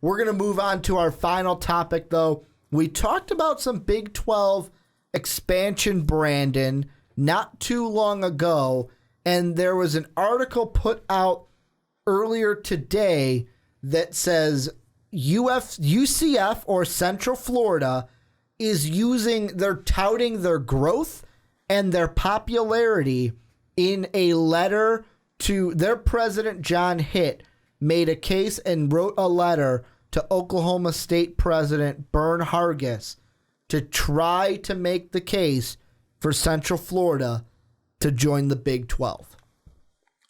We're going to move on to our final topic, though. We talked about some Big 12 expansion, Brandon, not too long ago, and there was an article put out earlier today that says UCF or Central Florida they're touting their growth and their popularity in a letter to their president, John Hitt, made a case and wrote a letter to Oklahoma State President Bern Hargis to try to make the case for Central Florida to join the Big 12.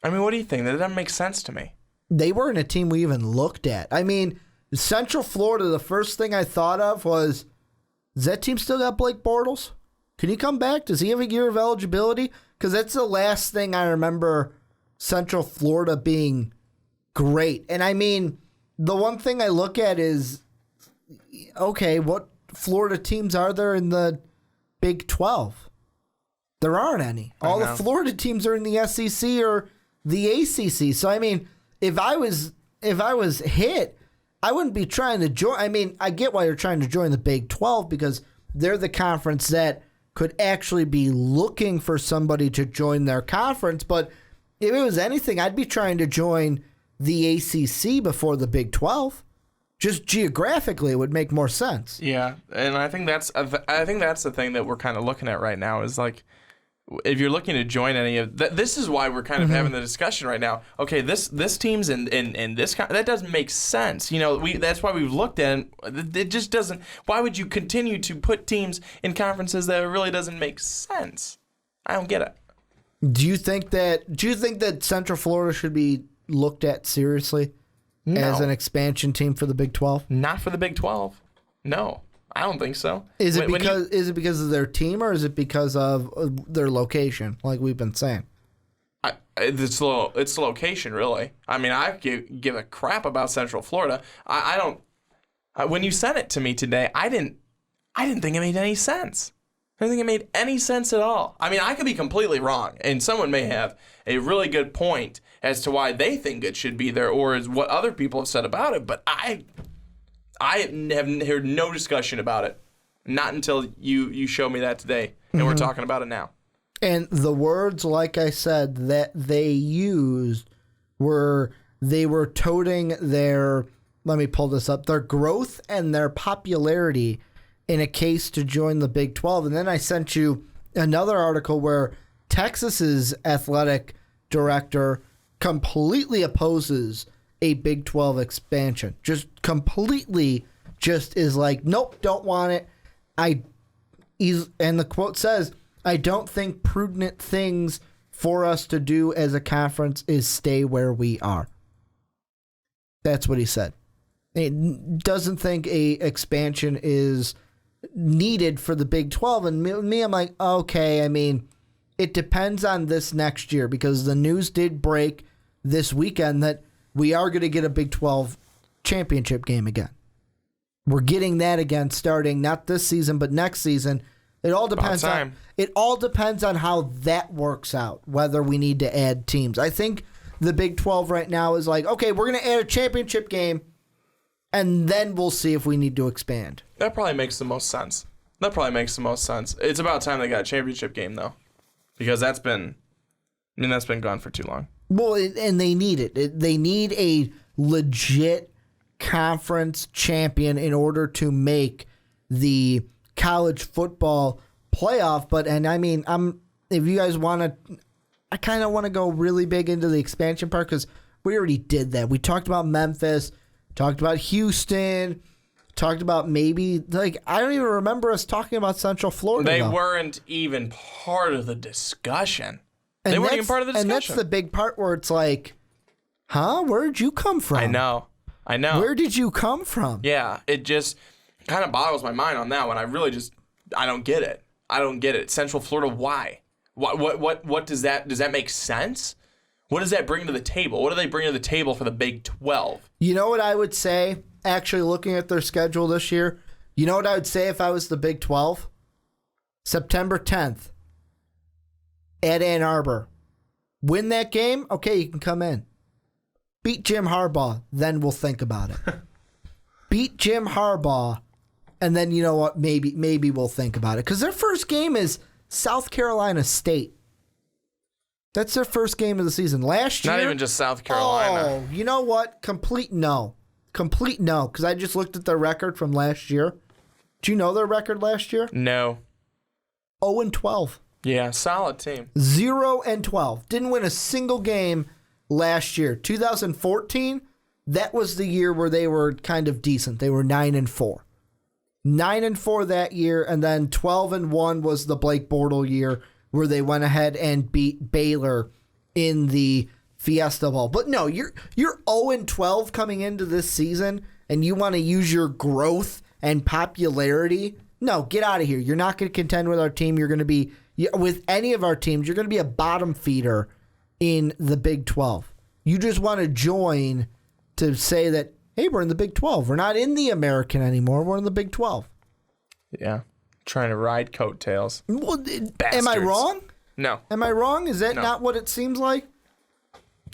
I mean, what do you think? That doesn't make sense to me. They weren't a team we even looked at. I mean, Central Florida, the first thing I thought of was, does that team still got Blake Bortles? Can he come back? Does he have a year of eligibility? Because that's the last thing I remember Central Florida being great. And I mean, the one thing I look at is, okay, what Florida teams are there in the Big 12? There aren't any. All the Florida teams are in the SEC or the ACC. So I mean, if I was hit, I wouldn't be trying to join. I mean, I get why you're trying to join the Big 12 because they're the conference that could actually be looking for somebody to join their conference. But if it was anything, I'd be trying to join the ACC before the Big 12. Just geographically, it would make more sense. Yeah, and I think that's the thing that we're kind of looking at right now is like, if you're looking to join any of this is why we're kind of having the discussion right now. Okay, this team's in this that doesn't make sense. You know, that's why we've looked at it just doesn't. Why would you continue to put teams in conferences that really doesn't make sense? I don't get it. Do you think that Central Florida should be looked at seriously as an expansion team for the Big 12? Not for the Big 12. No. I don't think so. Is it because of their team or is it because of their location, like we've been saying? It's the location, really. I mean, I give a crap about Central Florida. I don't. When you sent it to me today, I didn't think it made any sense. I didn't think it made any sense at all. I mean, I could be completely wrong, and someone may have a really good point as to why they think it should be there, or is what other people have said about it. But I have heard no discussion about it. Not until you showed me that today, and we're talking about it now. And the words, like I said, that they used they were toting their, let me pull this up, their growth and their popularity in a case to join the Big 12. And then I sent you another article where Texas's athletic director completely opposes a Big 12 expansion. Just completely is like, nope, don't want it. And the quote says, I don't think prudent things for us to do as a conference is stay where we are. That's what he said. He doesn't think a expansion is needed for the Big 12. And me, I'm like, okay, I mean, it depends on this next year because the news did break this weekend that we are going to get a Big 12 championship game again. We're getting that again starting not this season, but next season. It all depends on how that works out, whether we need to add teams. I think the Big 12 right now is like, okay, we're going to add a championship game, and then we'll see if we need to expand. That probably makes the most sense. It's about time they got a championship game, though, because that's been gone for too long. Well, and they need it. They need a legit conference champion in order to make the college football playoff. If you guys want to, I kind of want to go really big into the expansion part because we already did that. We talked about Memphis, talked about Houston, talked about maybe, I don't even remember us talking about Central Florida. They weren't even part of the discussion. They weren't even part of the discussion. And that's the big part where it's like, huh? Where'd you come from? I know. Where did you come from? Yeah, it just kind of boggles my mind on that one. I don't get it. Central Florida, why? What does that make sense? What does that bring to the table? What do they bring to the table for the Big 12? You know what I would say, actually looking at their schedule this year? You know what I would say if I was the Big 12? September 10th at Ann Arbor. Win that game? Okay, you can come in. Beat Jim Harbaugh, then we'll think about it. Jim Harbaugh, and then you know what? Maybe we'll think about it because their first game is South Carolina State. That's their first game of the season. Last year, Not even just South Carolina. Oh, you know what? Complete no, because I just looked at their record from last year. Do you know their record last year? No. 0-12. Yeah, solid team. 0-12. Didn't win a single game last year. 2014, that was the year where they were kind of decent. They were 9-4. 9-4 that year, and then 12-1 was the Blake Bortles year where they went ahead and beat Baylor in the Fiesta Bowl. But no, you're 0-12 coming into this season, and you want to use your growth and popularity. No, get out of here. You're not going to contend with our team. You're going to be, with any of our teams, you're going to be a bottom feeder in the Big 12. You just want to join to say that, hey, we're in the Big 12. We're not in the American anymore. We're in the Big 12. Yeah. Trying to ride coattails. Well, am I wrong? No. Am I wrong? Is that not what it seems like?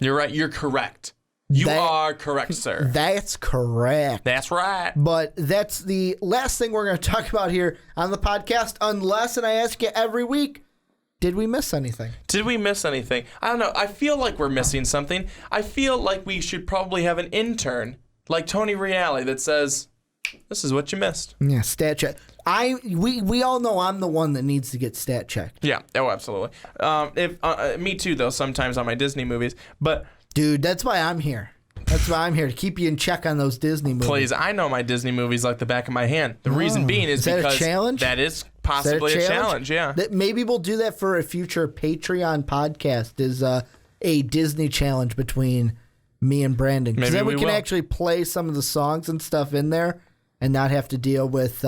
You're right. You're correct. You are correct, sir. That's correct. That's right. But that's the last thing we're going to talk about here on the podcast, unless, and I ask you every week, did we miss anything? Did we miss anything? I don't know. I feel like we're missing something. I feel like we should probably have an intern like Tony Reale that says, this is what you missed. Yeah, stat check. We all know I'm the one that needs to get stat checked. Yeah. Oh, absolutely. Me too, though, sometimes on my Disney movies. But dude, that's why I'm here. That's why I'm here, to keep you in check on those Disney movies. Please, I know my Disney movies like the back of my hand. The reason being is that because a challenge? That is possibly a challenge, yeah. Maybe we'll do that for a future Patreon podcast, is a Disney challenge between me and Brandon. Because then we can actually play some of the songs and stuff in there and not have to deal with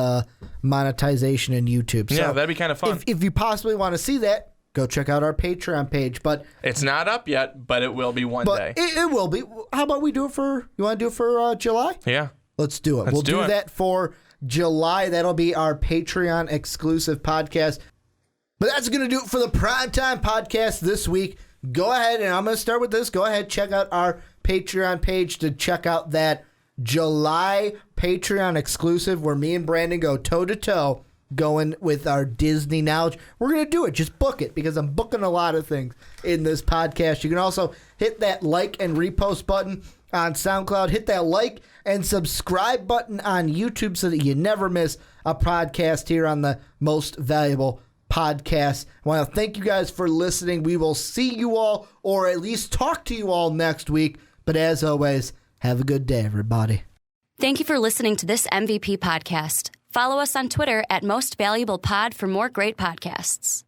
monetization in YouTube. So yeah, that'd be kind of fun. If you possibly want to see that, go check out our Patreon page. But it's not up yet, but it will be one day. It will be. How about we do it for? You want to do it for July? Yeah, let's do it. We'll do that for July. That'll be our Patreon exclusive podcast. But that's gonna do it for the Primetime Podcast this week. Go ahead, and I'm gonna start with this. Go ahead, check out our Patreon page to check out that July Patreon exclusive where me and Brandon go toe to toe, going with our Disney knowledge. We're going to do it. Just book it, because I'm booking a lot of things in this podcast. You can also hit that like and repost button on SoundCloud. Hit that like and subscribe button on YouTube so that you never miss a podcast here on the Most Valuable Podcast. I want to thank you guys for listening. We will see you all, or at least talk to you all, next week. But as always, have a good day, everybody. Thank you for listening to this MVP podcast. Follow us on Twitter at Most Valuable Pod for more great podcasts.